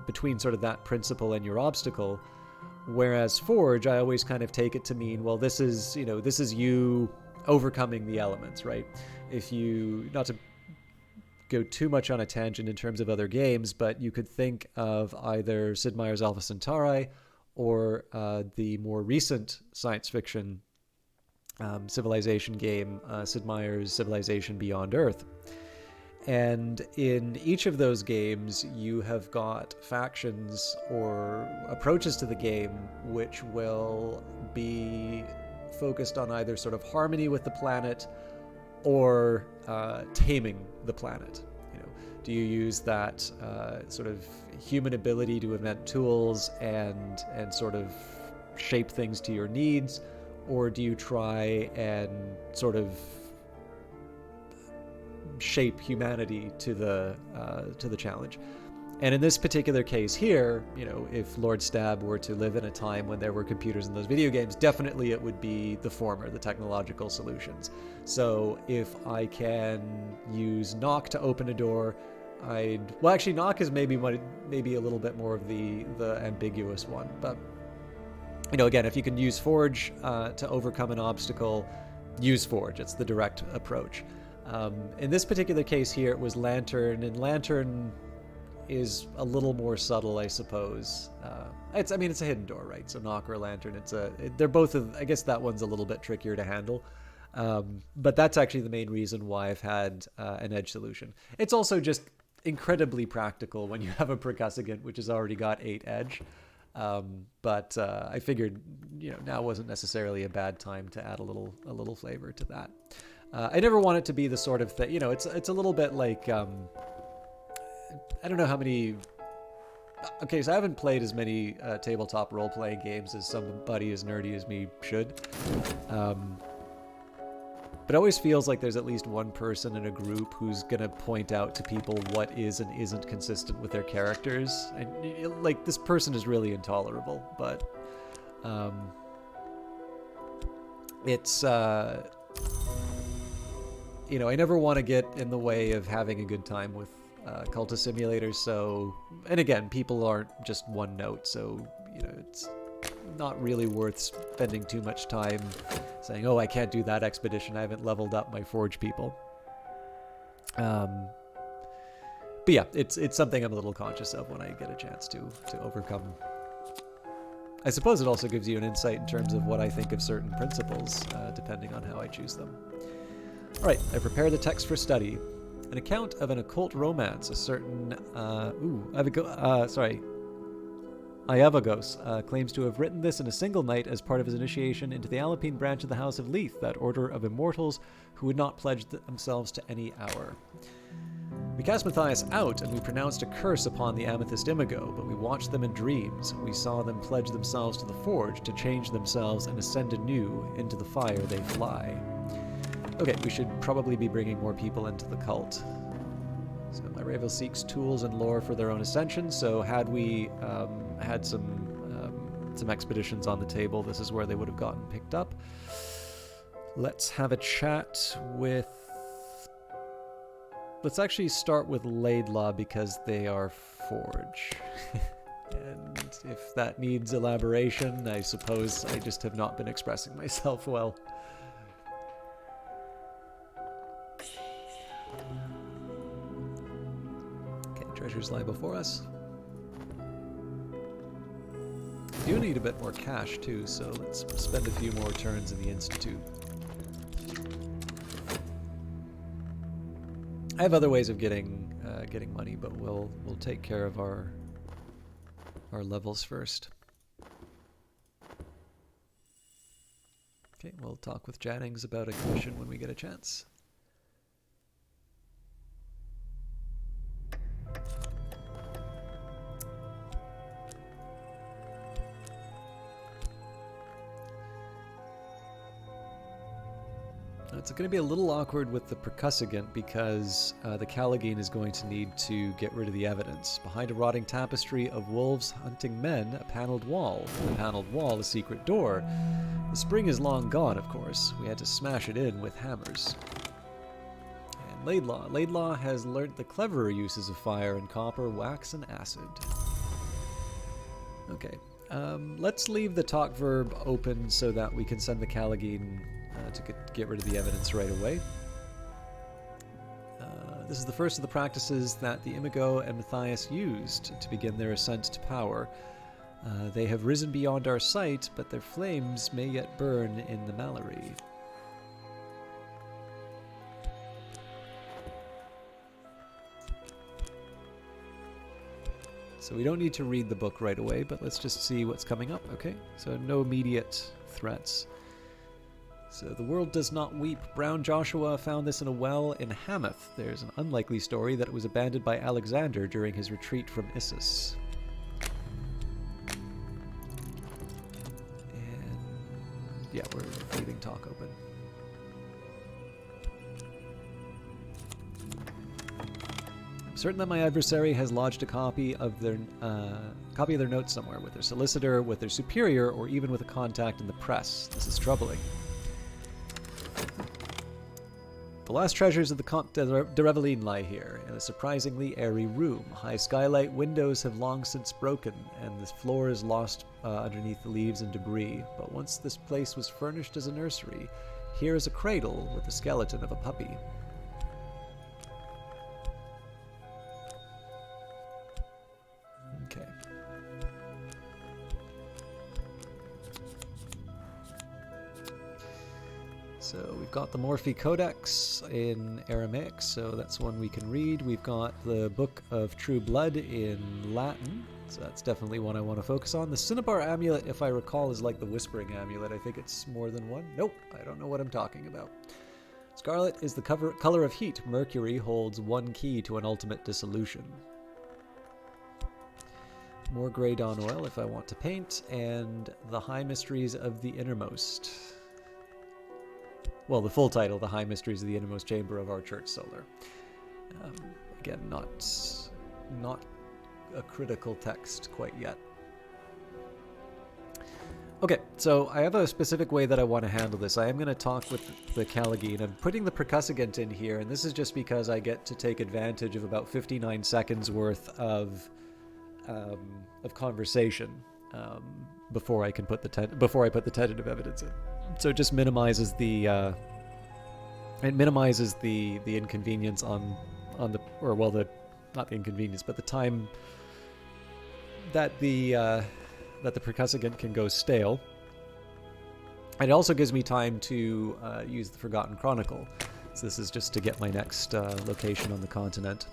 between sort of that principle and your obstacle, whereas forge, I always kind of take it to mean, well, this is you overcoming the elements, right? If you, not to go too much on a tangent in terms of other games, but you could think of either Sid Meier's Alpha Centauri or the more recent science fiction civilization game, Sid Meier's Civilization Beyond Earth. And in each of those games, you have got factions or approaches to the game which will be focused on either sort of harmony with the planet or taming the planet. Do you use that sort of human ability to invent tools and sort of shape things to your needs? Or do you try and sort of shape humanity to the challenge? And in this particular case here, you know, if Lord Stabbe were to live in a time when there were computers in those video games, definitely it would be the former, the technological solutions. So if I can use knock to open a door, well, actually, knock is maybe a little bit more of the ambiguous one. But, you know, again, if you can use forge to overcome an obstacle, use forge. It's the direct approach. In this particular case here, it was lantern, and lantern is a little more subtle, I suppose. It's a hidden door, right? So knock or lantern, they're both, I guess that one's a little bit trickier to handle. But that's actually the main reason why I've had an edge solution. It's also just incredibly practical when you have a percussivant, which has already got 8 edge. But I figured, you know, now wasn't necessarily a bad time to add a little flavor to that. I never want it to be the sort of thing, you know, it's a little bit like, I don't know how many... Okay, so I haven't played as many tabletop role-playing games as somebody as nerdy as me should. But it always feels like there's at least one person in a group who's going to point out to people what is and isn't consistent with their characters. And, like, this person is really intolerable, but... it's... you know, I never want to get in the way of having a good time with cultist simulators, so... And again, people aren't just one note, so, you know, it's not really worth spending too much time saying, oh, I can't do that expedition, I haven't leveled up my forge people. But yeah, it's something I'm a little conscious of when I get a chance to overcome. I suppose it also gives you an insight in terms of what I think of certain principles, depending on how I choose them. Alright, I prepared the text for study. An account of an occult romance, a certain, Iavagos claims to have written this in a single night as part of his initiation into the Alpine branch of the House of Leith, that order of immortals who would not pledge themselves to any hour. We cast Matthias out, and we pronounced a curse upon the Amethyst Imago, but we watched them in dreams. We saw them pledge themselves to the forge, to change themselves and ascend anew. Into the fire they fly. Okay, we should probably be bringing more people into the cult. So my Ravel seeks tools and lore for their own ascension, so had we had some expeditions on the table, this is where they would have gotten picked up. Let's have a chat with... Let's actually start with Laidlaw, because they are forge. And if that needs elaboration, I suppose I just have not been expressing myself well. Treasures lie before us. We do need a bit more cash too, so let's spend a few more turns in the Institute. I have other ways of getting money, but we'll take care of our levels first. Okay, we'll talk with Jannings about a commission when we get a chance. It's going to be a little awkward with the percussivant because the Callagine is going to need to get rid of the evidence. Behind a rotting tapestry of wolves hunting men, a paneled wall. In the paneled wall, a secret door. The spring is long gone, of course. We had to smash it in with hammers. And Laidlaw. Laidlaw has learnt the cleverer uses of fire and copper, wax, and acid. Okay. Let's leave the talk verb open so that we can send the Callagine to get rid of the evidence right away. This is the first of the practices that the Imago and Matthias used to begin their ascent to power. They have risen beyond our sight, but their flames may yet burn in the Mallory. So we don't need to read the book right away, but let's just see what's coming up, okay? So no immediate threats. So the world does not weep. Brown Joshua found this in a well in Hamath. There's an unlikely story that it was abandoned by Alexander during his retreat from Issus. And yeah, we're leaving talk open. I'm certain that my adversary has lodged a copy of their notes somewhere with their solicitor, with their superior, or even with a contact in the press. This is troubling. The last treasures of the Comte de Reveling lie here, in a surprisingly airy room. High skylight windows have long since broken, and the floor is lost underneath the leaves and debris. But once this place was furnished as a nursery, here is a cradle with the skeleton of a puppy. Okay. So we've got the Morphe Codex in Aramaic, so that's one we can read. We've got the Book of True Blood in Latin, so that's definitely one I want to focus on. The Cinnabar Amulet, if I recall, is like the Whispering Amulet. I think it's more than one. Nope, I don't know what I'm talking about. Scarlet is the color of heat. Mercury holds one key to an ultimate dissolution. More Grey Dawn Oil if I want to paint, and the High Mysteries of the Innermost. Well, the full title, The High Mysteries of the Innermost Chamber of Our Church Solar. Again, not a critical text quite yet. Okay, so I have a specific way that I want to handle this. I am going to talk with the Callagine. I'm putting the percussagant in here, and this is just because I get to take advantage of about 59 seconds worth of conversation before I can put the tentative evidence in. So it just minimizes the inconvenience on the, or well, not the inconvenience, but the time that the percussagant can go stale. And it also gives me time to use the Forgotten Chronicle. So this is just to get my next location on the continent.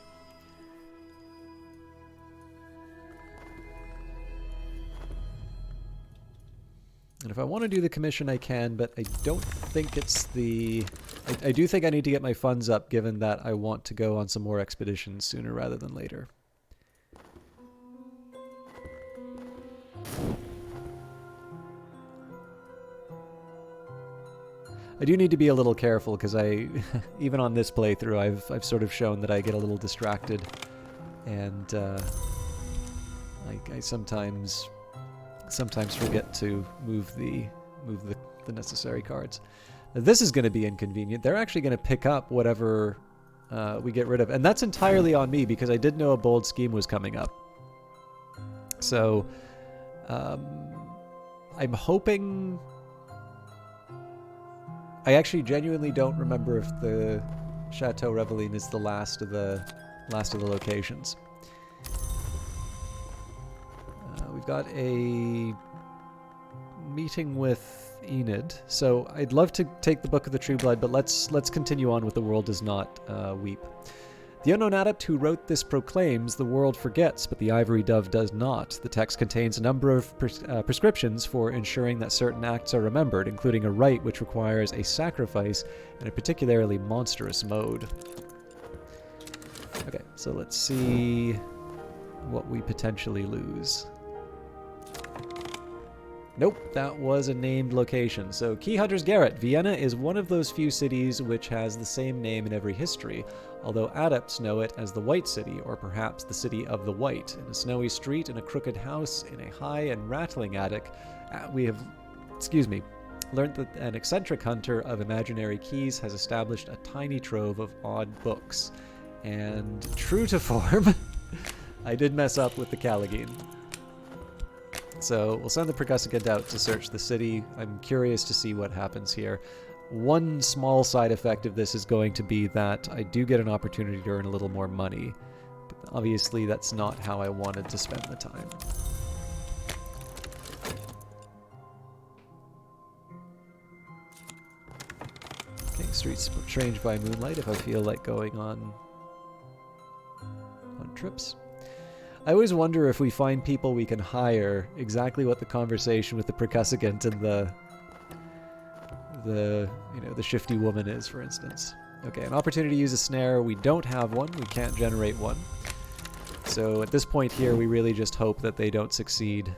And if I want to do the commission, I can, but I don't think it's the... I do think I need to get my funds up, given that I want to go on some more expeditions sooner rather than later. I do need to be a little careful, because even on this playthrough, I've sort of shown that I get a little distracted, and I sometimes forget to move the necessary cards. Now, this is going to be inconvenient. They're actually going to pick up whatever we get rid of, and that's entirely on me because I did know a bold scheme was coming up. So I'm hoping. I actually genuinely don't remember if the Chateau Reveling is the last of the locations. We've got a meeting with Enid, so I'd love to take the Book of the True Blood, but let's continue on with The World Does Not Weep. The unknown adept who wrote this proclaims the world forgets, but the ivory dove does not. The text contains a number of prescriptions for ensuring that certain acts are remembered, including a rite which requires a sacrifice in a particularly monstrous mode. Okay, so let's see what we potentially lose. Nope, that was a named location. So, Key Hunter's Garret. Vienna is one of those few cities which has the same name in every history, although adepts know it as the White City, or perhaps the City of the White. In a snowy street, in a crooked house, in a high and rattling attic, we have, learned that an eccentric hunter of imaginary keys has established a tiny trove of odd books. And true to form, I did mess up with the Callagine. So we'll send the percussagant out to search the city. I'm curious to see what happens here. One small side effect of this is going to be that I do get an opportunity to earn a little more money. But obviously that's not how I wanted to spend the time. Okay, streets strange by moonlight if I feel like going on trips. I always wonder if we find people we can hire, exactly what the conversation with the percussagant and the shifty woman is, for instance. Okay, an opportunity to use a snare. We don't have one. We can't generate one. So at this point here, we really just hope that they don't succeed.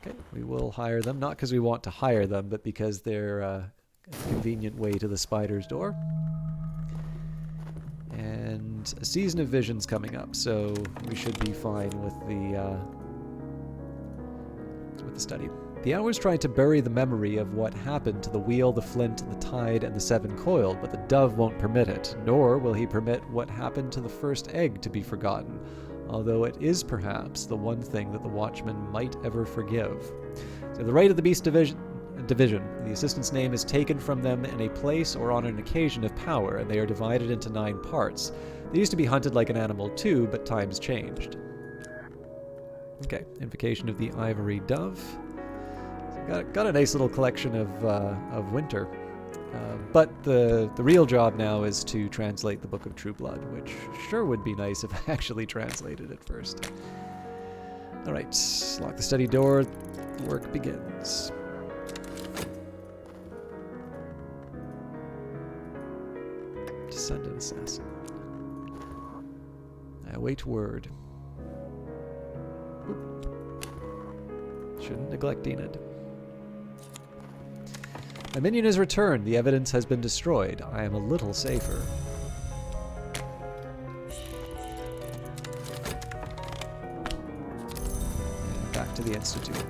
Okay, we we'll hire them. Not because we want to hire them, but because they're a convenient way to the spider's door. And a season of vision's coming up, so we should be fine with the study. The hours try to bury the memory of what happened to the wheel, the flint, the tide, and the seven coiled, but the dove won't permit it, nor will he permit what happened to the first egg to be forgotten, although it is perhaps the one thing that the watchman might ever forgive. So the right of the beast division, the assistant's name is taken from them in a place or on an occasion of power, and they are divided into 9 parts. They used to be hunted like an animal too, but times changed. Okay, invocation of the ivory dove. Got a nice little collection of winter. But the real job now is to translate the Book of True Blood, which sure would be nice if I actually translated it first. Alright, lock the study door. Work begins. Descendant assassin. I await word. Oop. Shouldn't neglect Enid. My minion has returned. The evidence has been destroyed. I am a little safer. And back to the Institute.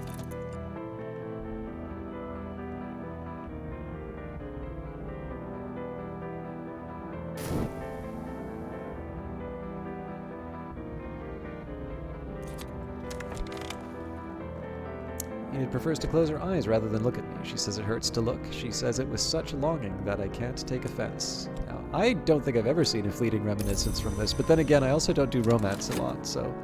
Enid prefers to close her eyes rather than look at me. She says it hurts to look. She says it with such longing that I can't take offense. Now, I don't think I've ever seen a fleeting reminiscence from this, but then again, I also don't do romance a lot, so...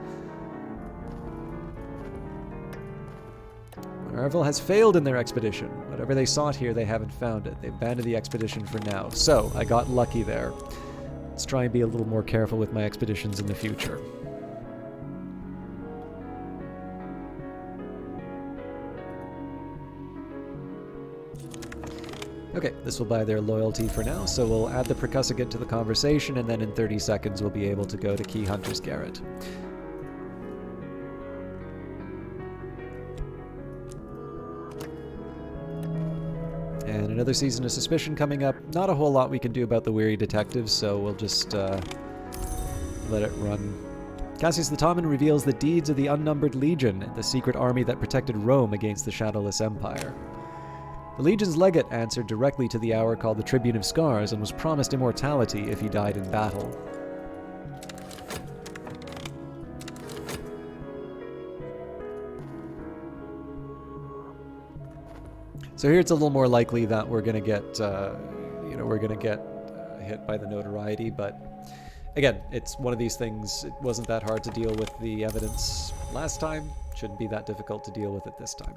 Marvel has failed in their expedition. Whatever they sought here, they haven't found it. They've abandoned the expedition for now. So, I got lucky there. Let's try and be a little more careful with my expeditions in the future. Okay, this will buy their loyalty for now, so we'll add the percussicant to the conversation, and then in 30 seconds we'll be able to go to Key Hunter's Garret. And another season of suspicion coming up. Not a whole lot we can do about the weary detectives, so we'll just let it run. Cassius the Tommen reveals the deeds of the unnumbered Legion, the secret army that protected Rome against the Shadowless Empire. The Legion's legate answered directly to the hour called the Tribune of Scars and was promised immortality if he died in battle. So here it's a little more likely that we're going to get, hit by the notoriety, but again, it's one of these things. It wasn't that hard to deal with the evidence last time. Shouldn't be that difficult to deal with it this time.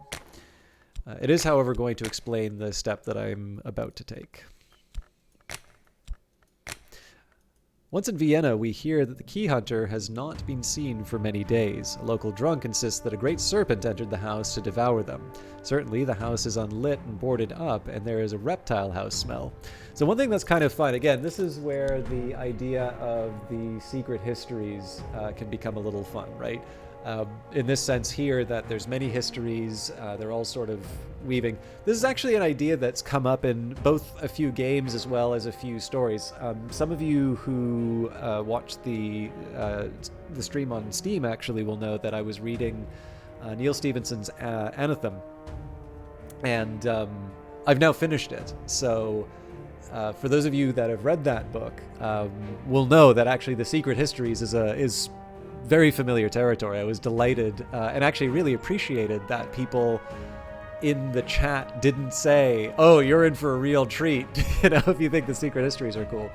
It is, however, going to explain the step that I'm about to take. Once in Vienna, we hear that the key hunter has not been seen for many days. A local drunk insists that a great serpent entered the house to devour them. Certainly, the house is unlit and boarded up, and there is a reptile house smell. So one thing that's kind of fun, again, this is where the idea of the secret histories can become a little fun, right? In this sense here, that there's many histories, they're all sort of weaving. This is actually an idea that's come up in both a few games as well as a few stories. Some of you who watched the stream on Steam actually will know that I was reading Neil Stephenson's Anathem, and I've now finished it. So for those of you that have read that book, will know that actually the secret histories is very familiar territory. I was delighted and actually really appreciated that people in the chat didn't say, "Oh, you're in for a real treat," if you think the secret histories are cool.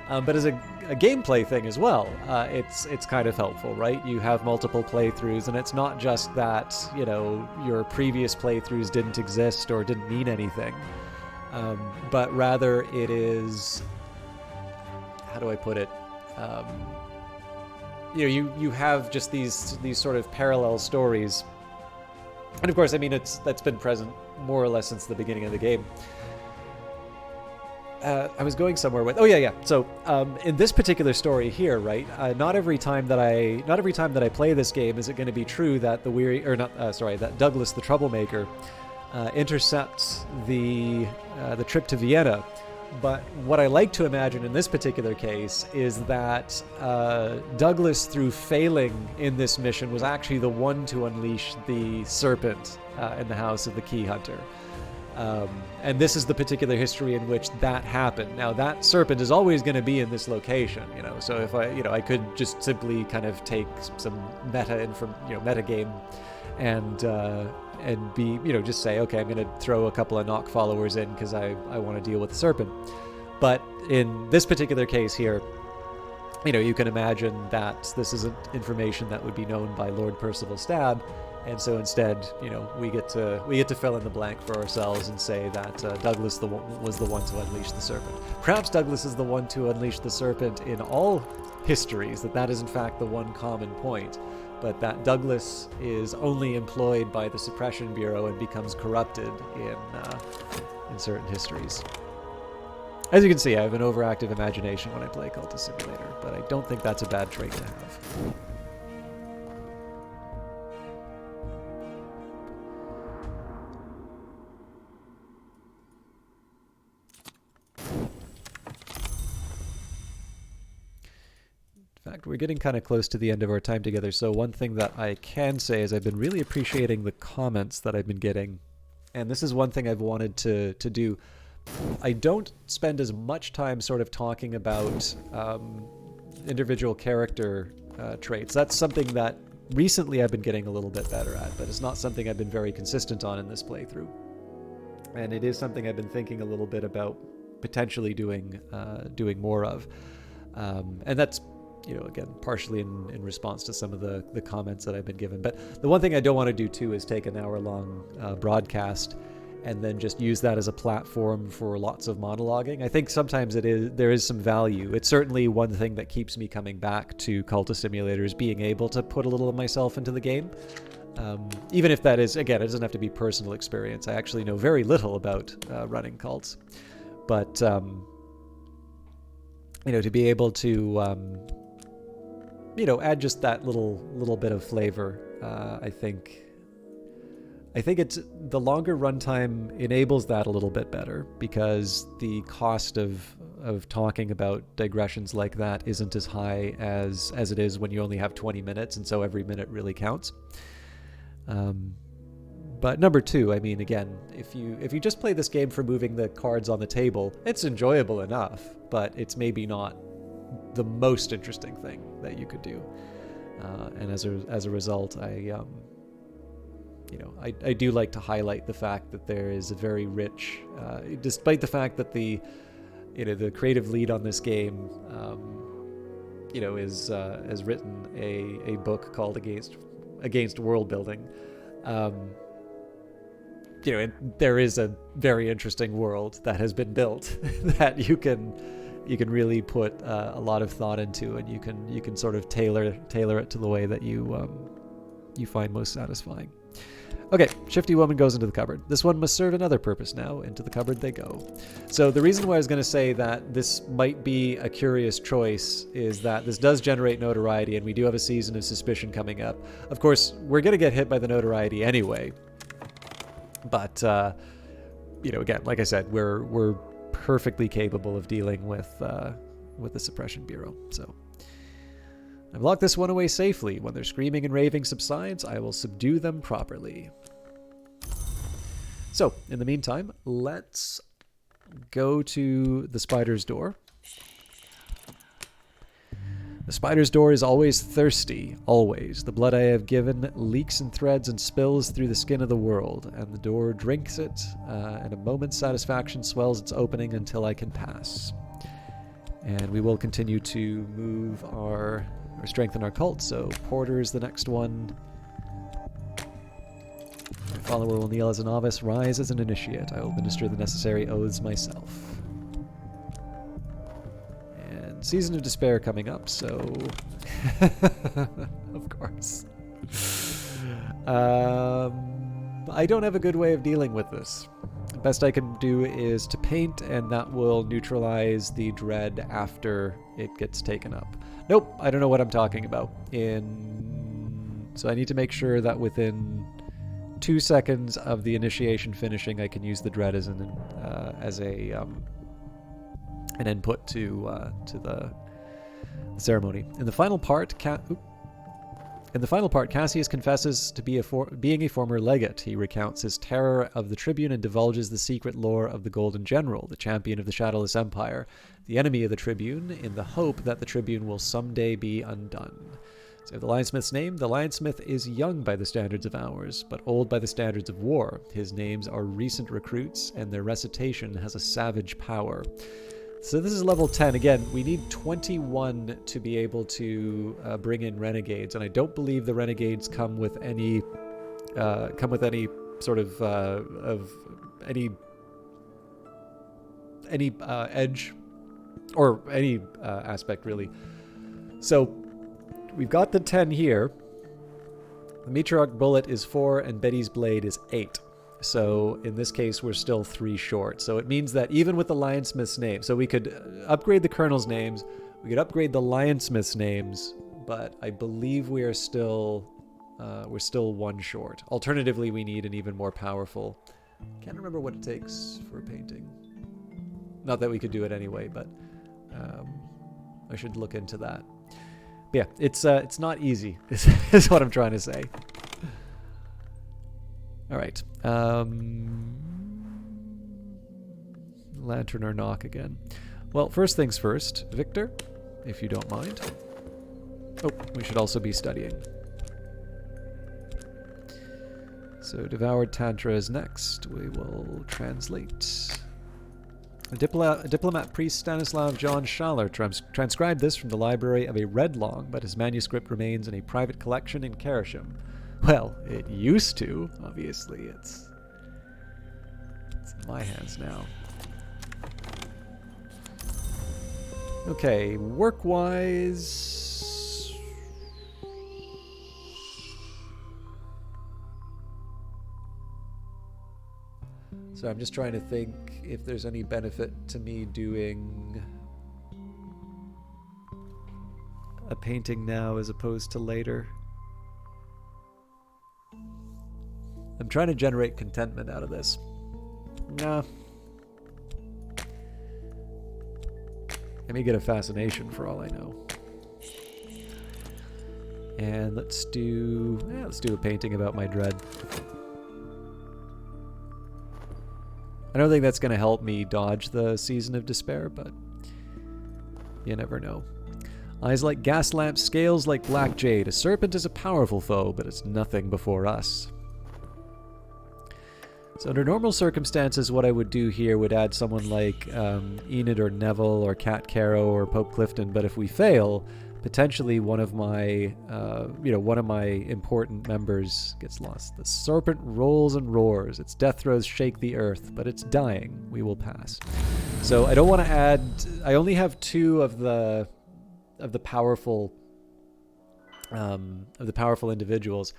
But as a gameplay thing as well, it's kind of helpful, right? You have multiple playthroughs, and it's not just that, your previous playthroughs didn't exist or didn't mean anything, but rather it is, how do I put it? You have just these sort of parallel stories, and of course, I mean, that's been present more or less since the beginning of the game. I was going somewhere with. Oh yeah. So in this particular story here, right? Not every time that I play this game is it going to be true that that Douglas the Troublemaker intercepts the trip to Vienna. But what I like to imagine in this particular case is that Douglas, through failing in this mission, was actually the one to unleash the serpent in the house of the Key Hunter. And this is the particular history in which that happened. Now, that serpent is always going to be in this location, So if I could just simply kind of take some meta game, and be, just say, okay, I'm going to throw a couple of knock followers in because I want to deal with the serpent. But in this particular case here, you can imagine that this isn't information that would be known by Lord Percival Stabbe. And so instead, we get to fill in the blank for ourselves and say that Douglas was the one to unleash the serpent. Perhaps Douglas is the one to unleash the serpent in all histories, that is in fact the one common point, but that Douglas is only employed by the Suppression Bureau and becomes corrupted in certain histories. As you can see, I have an overactive imagination when I play Cultist Simulator, but I don't think that's a bad trait to have. In fact, we're getting kind of close to the end of our time together, so one thing that I can say is I've been really appreciating the comments that I've been getting, and this is one thing I've wanted to do. I don't spend as much time sort of talking about individual character traits. That's something that recently I've been getting a little bit better at, but it's not something I've been very consistent on in this playthrough. And it is something I've been thinking a little bit about potentially doing more of. And that's, again, partially in response to some of the comments that I've been given. But the one thing I don't want to do too is take an hour-long broadcast and then just use that as a platform for lots of monologuing. I think sometimes there is some value. It's certainly one thing that keeps me coming back to Cultist Simulators, being able to put a little of myself into the game. Even if that is, again, it doesn't have to be personal experience. I actually know very little about running cults. But, to be able to, add just that little bit of flavor, I think it's the longer runtime enables that a little bit better, because the cost of talking about digressions like that isn't as high as it is when you only have 20 minutes, and so every minute really counts. But number two, I mean, again, if you just play this game for moving the cards on the table, it's enjoyable enough, but it's maybe not the most interesting thing that you could do. And as a result, I do like to highlight the fact that there is a very rich, despite the fact that the creative lead on this game, has written a book called Against World Building. There is a very interesting world that has been built that you can really put a lot of thought into, and you can sort of tailor it to the way that you find most satisfying. Okay, Shifty Woman goes into the cupboard. This one must serve another purpose now. Into the cupboard they go. So the reason why I was going to say that this might be a curious choice is that this does generate notoriety, and we do have a season of suspicion coming up. Of course, we're going to get hit by the notoriety anyway. But, again, like I said, we're perfectly capable of dealing with the Suppression Bureau. So I've locked this one away safely. When their screaming and raving subsides, I will subdue them properly. So, in the meantime, let's go to the spider's door. The spider's door is always thirsty, always. The blood I have given leaks in threads and spills through the skin of the world, and the door drinks it, and a moment's satisfaction swells its opening until I can pass. And we will continue to move or strengthen our cult, so Porter is the next one. My follower will kneel as a novice, rise as an initiate. I will administer the necessary oaths myself. And Season of Despair coming up, so of course. I don't have a good way of dealing with this. Best I can do is to paint, and that will neutralize the dread after it gets taken up. Nope, I don't know what I'm talking about. So I need to make sure that within 2 seconds of the initiation finishing, I can use the dread as an input to the ceremony. In the final part, Cassius confesses to being a former legate. He recounts his terror of the Tribune and divulges the secret lore of the Golden General, the champion of the Shadowless Empire, the enemy of the Tribune, in the hope that the Tribune will someday be undone. So the Lionsmith's name. The Lionsmith is young by the standards of ours, but old by the standards of war. His names are recent recruits, and their recitation has a savage power. So this is level 10. Again, we need 21 to be able to bring in renegades, and I don't believe the renegades come with any sort of any edge or any aspect really. So we've got the 10 here. The Meteoric Bullet is 4, and Betty's Blade is 8. So in this case, we're still 3 short. So it means that even with the Lionsmith's name, so we could upgrade the Colonel's names, we could upgrade the Lionsmith's names, but I believe we're still 1 short. Alternatively, we need an even more powerful. Can't remember what it takes for a painting. Not that we could do it anyway, but I should look into that. But yeah, it's not easy. Is what I'm trying to say. All right. Lantern or knock again. Well, first things first, Victor, if you don't mind. Oh, we should also be studying. So, Devoured Tantra is next. We will translate. A diplomat priest Stanislav John Schaller transcribed this from the library of a Redlong, but his manuscript remains in a private collection in Karasham. Well, it used to. Obviously, it's in my hands now. Okay, work-wise... So I'm just trying to think if there's any benefit to me doing a painting now as opposed to later. I'm trying to generate contentment out of this. Nah. I may get a fascination for all I know. And let's do a painting about my dread. I don't think that's going to help me dodge the Season of Despair, but you never know. Eyes like gas lamps, scales like black jade. A serpent is a powerful foe, but it's nothing before us. So under normal circumstances, what I would do here would add someone like Enid or Neville or Cat Caro or Pope Clifton, but if we fail, potentially one of my important members gets lost. The serpent rolls and roars. Its death throes shake the earth, but it's dying. We will pass. So I don't want to add... I only have 2 of the powerful individuals,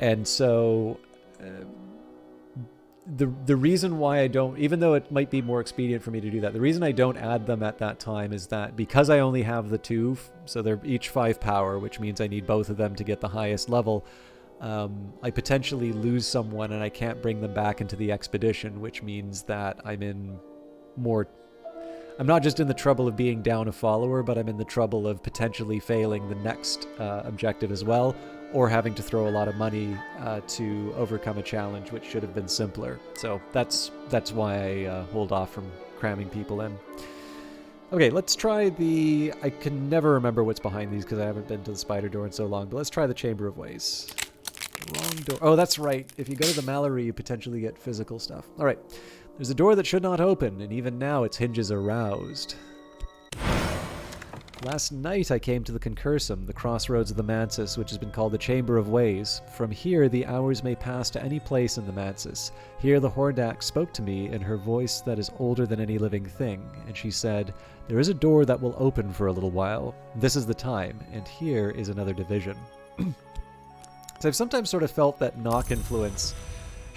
and so... The reason why I don't, even though it might be more expedient for me to do that, the reason I don't add them at that time is that because I only have the 2, so they're each 5 power, which means I need both of them to get the highest level, I potentially lose someone and I can't bring them back into the expedition, which means that I'm not just in the trouble of being down a follower, but I'm in the trouble of potentially failing the next objective as well, or having to throw a lot of money to overcome a challenge, which should have been simpler. So that's why I hold off from cramming people in. Okay, let's try the... I can never remember what's behind these because I haven't been to the spider door in so long, but let's try the Chamber of Ways. Wrong door. Oh, that's right. If you go to the Mallory, you potentially get physical stuff. All right. There's a door that should not open, and even now its hinges are roused. Last night I came to the Concursum, the crossroads of the Mansis, which has been called the Chamber of Ways. From here the hours may pass to any place in the Mansis. Here the Hordak spoke to me in her voice that is older than any living thing, and she said, "There is a door that will open for a little while. This is the time, and here is another division." So I've sometimes sort of felt that knock influence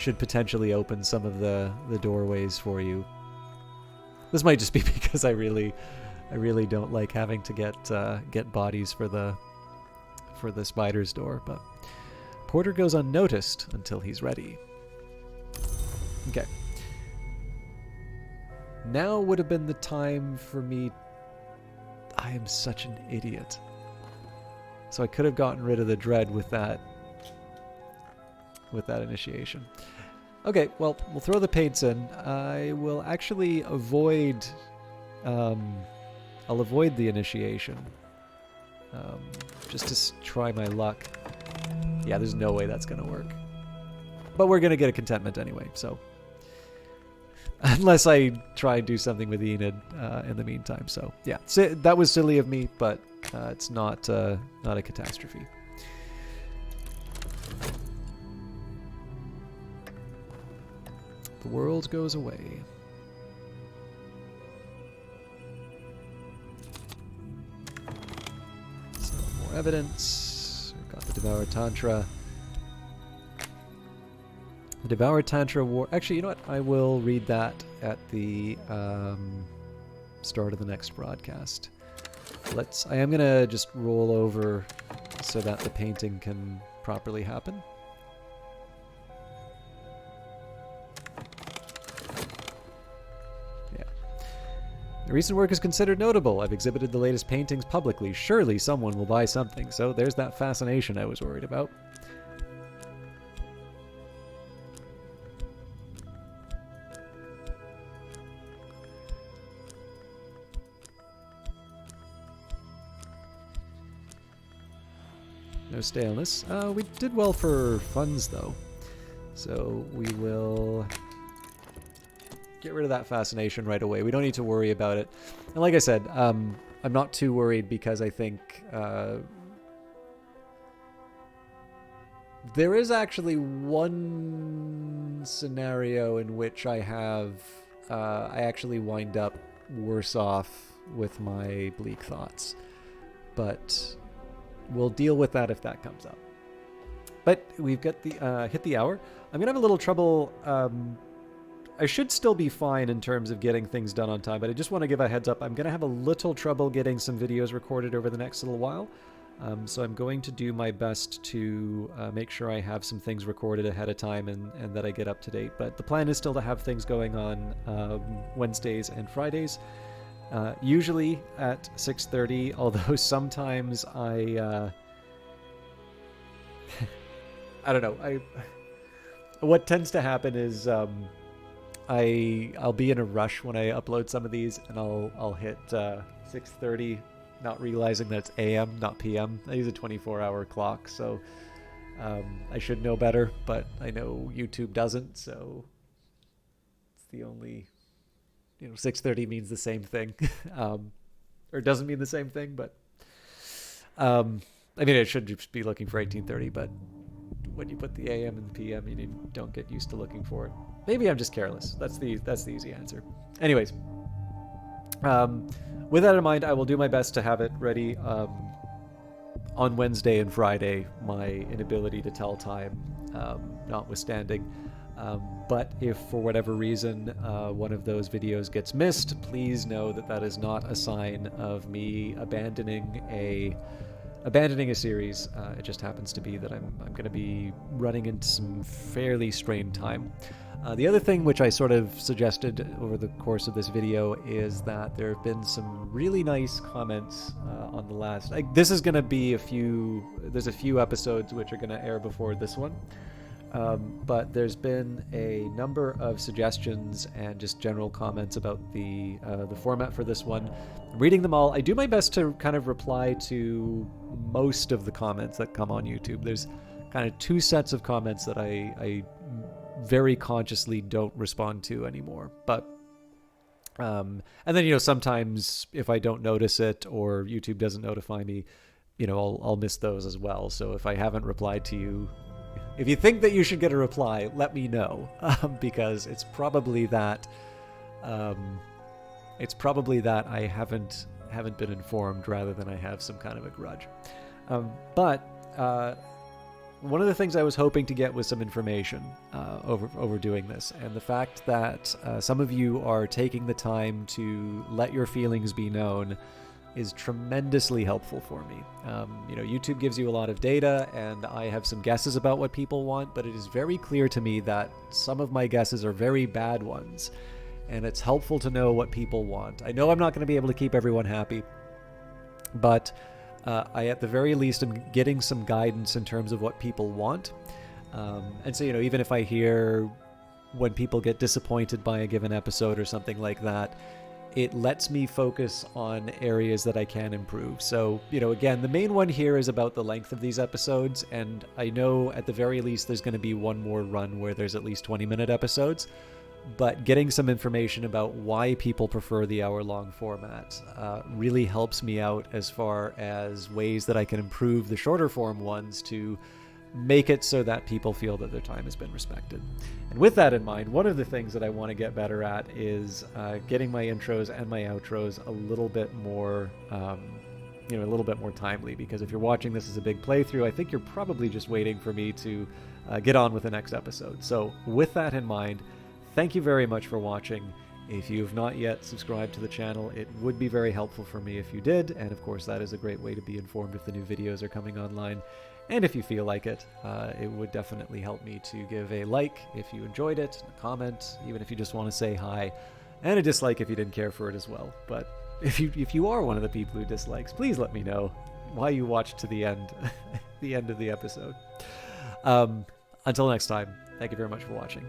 should potentially open some of the doorways for you. This might just be because I really don't like having to get bodies for the spider's door, but Porter goes unnoticed until he's ready. Okay. Now would have been the time for me. I am such an idiot. So I could have gotten rid of the dread with that initiation. Okay, well, we'll throw the paints in. I will actually avoid I'll avoid the initiation. Just to try my luck. Yeah, there's no way that's going to work. But we're going to get a contentment anyway, so. Unless I try and do something with Enid in the meantime. So, yeah. So, that was silly of me, but it's not a catastrophe. The world goes away. So, more evidence. We've got the Devoured Tantra. The Devoured Tantra War. Actually, you know what? I will read that at the start of the next broadcast. I am gonna just roll over so that the painting can properly happen. Yeah. The recent work is considered notable. I've exhibited the latest paintings publicly. Surely someone will buy something. So there's that fascination I was worried about. No staleness. We did well for funds, though. So we will get rid of that fascination right away. We don't need to worry about it. And like I said, I'm not too worried because I think there is actually one scenario in which I actually wind up worse off with my bleak thoughts. But we'll deal with that if that comes up. But we've got the hit the hour. I'm gonna have a little trouble. I should still be fine in terms of getting things done on time, but I just want to give a heads up. I'm gonna have a little trouble getting some videos recorded over the next little while. So I'm going to do my best to make sure I have some things recorded ahead of time and that I get up to date. But the plan is still to have things going on Wednesdays and Fridays. Usually at 6:30, although sometimes I don't know. What tends to happen is I'll be in a rush when I upload some of these, and I'll hit 6:30, not realizing that it's AM, not PM. I use a 24-hour clock, so I should know better, but I know YouTube doesn't, so it's the only. 6:30 means the same thing, or doesn't mean the same thing, but I mean, it should just be looking for 18:30, but when you put the AM and the PM, you don't get used to looking for it. Maybe I'm just careless. That's the easy answer. Anyways, with that in mind, I will do my best to have it ready on Wednesday and Friday, my inability to tell time notwithstanding. But if for whatever reason one of those videos gets missed, please know that is not a sign of me abandoning a series. It just happens to be that I'm going to be running into some fairly strained time. The other thing which I sort of suggested over the course of this video is that there have been some really nice comments on the last. This is going to be there's a few episodes which are going to air before this one. But there's been a number of suggestions and just general comments about the format for this one. Reading them all, I do my best to kind of reply to most of the comments that come on YouTube. There's kind of two sets of comments that I very consciously don't respond to anymore. But and then sometimes if I don't notice it or YouTube doesn't notify me, I'll miss those as well. So if I haven't replied to you, if you think that you should get a reply, let me know, because it's probably that I haven't been informed rather than I have some kind of a grudge. But one of the things I was hoping to get was some information over doing this, and the fact that some of you are taking the time to let your feelings be known is tremendously helpful for me. YouTube gives you a lot of data, and I have some guesses about what people want, but it is very clear to me that some of my guesses are very bad ones, and it's helpful to know what people want. I know I'm not going to be able to keep everyone happy, but I, at the very least, am getting some guidance in terms of what people want. And so, even if I hear when people get disappointed by a given episode or something like that, it lets me focus on areas that I can improve. So, again, the main one here is about the length of these episodes, and I know at the very least there's going to be one more run where there's at least 20-minute episodes. But getting some information about why people prefer the hour-long format really helps me out as far as ways that I can improve the shorter form ones to make it so that people feel that their time has been respected. And with that in mind, one of the things that I want to get better at is getting my intros and my outros a little bit more, a little bit more timely. Because if you're watching this as a big playthrough, I think you're probably just waiting for me to get on with the next episode. So with that in mind, thank you very much for watching. If you have not yet subscribed to the channel, it would be very helpful for me if you did, and of course that is a great way to be informed if the new videos are coming online. And if you feel like it, it would definitely help me to give a like if you enjoyed it, a comment, even if you just want to say hi, and a dislike if you didn't care for it as well. But if you are one of the people who dislikes, please let me know why you watched to the end, the end of the episode. Until next time, thank you very much for watching.